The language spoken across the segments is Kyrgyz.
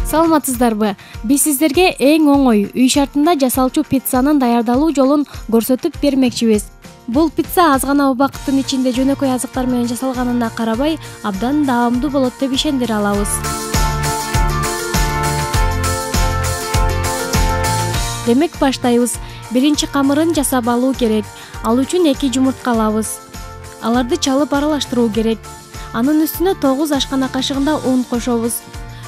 Саламатсыздарбы? Биз сиздерге эң оңой үй шартында жасалчу пиццанын даярдалуу жолун көрсөтүп бермекчибиз. Бул пицца аз гана убакыттын ичинде жөнөкөй азыктар менен жасалганына карабай, абдан даамдуу болот деп ишендире алабыз. Демек баштайбыз. Биринчи камырын жасап алуу керек. Ал үчүн 2 жумуртка алабыз. Аларды чалып аралаштыруу керек. Анын үстүнө 9 ашкана кашыгында un кошобуз.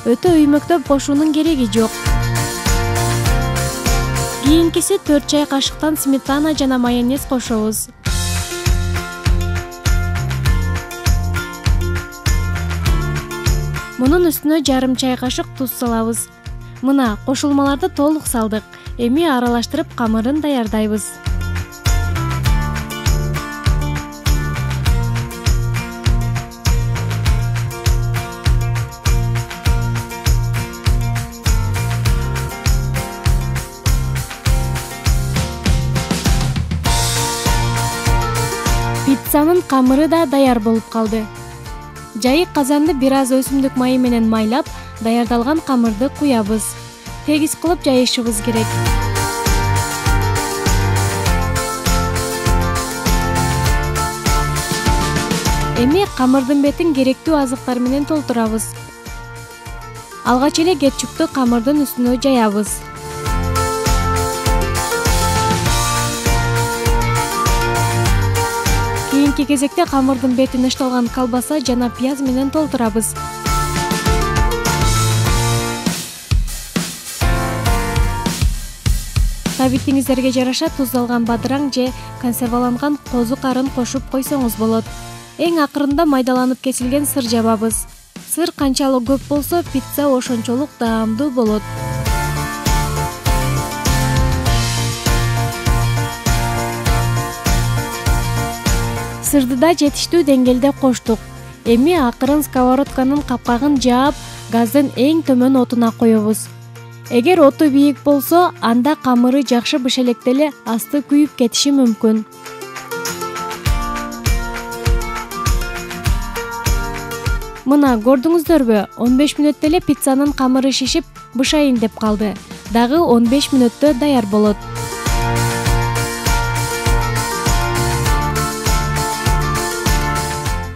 Өтө үймөктөп кошуунун кереги жок. Кийинкиси 4 чай кашыктан сметана жана майонез кошобуз. Мунун үстүнө жарым чай кашык туз салабыз. Мына кошулмаларды толук салдык. Эми аралаштырып камырын даярдайбыз. Пиццанын камыры да даяр болуп калды. Жайык казанды бир аз өсүмдүк майы менен майлап, даярдалган камырды куябыз. Тегиз кылып жайышыбыз керек. Эми камырдын бетин керектүү азыктар менен толтурабыз. Алгач эле кетчупты камырдын үстүнө жаябыз. Кийинки кезекте камырдын бетин ычталган колбаса жана пияз менен толтурабыз. Табитиңиздерге жараша туздалган бадыраң же консерваланган козу карын кошуп койсоңуз болот. Эң акырында майдаланып кесилген сыр жабабыз. Сыр канчалык көп болсо, пицца ошончолук даамдуу болот. Сырды да жетиштүү деңгээлде коштук. Эми акырын сковородканын капкагын жаап, газдын эң төмөн отуна коебуз. Эгер оту бийик болсо, анда камыры жакшы бишелектеле асты күйүп кетиши мүмкүн. Мына көрдүңүздөрбү, 15 мүнөттө эле пиццанын камыры шишип, бышайын деп калды. Дагы 15 мүнөттө даяр болот.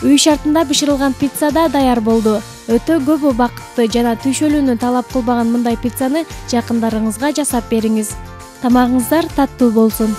Үй шартында бышырылган пицца да даяр болду. Өтө көп убакытты жана түйшөлүүнү талап кылбаган мындай пиццаны жакындарыңызга жасап бериңиз. Тамагыңыздар таттуу болсун.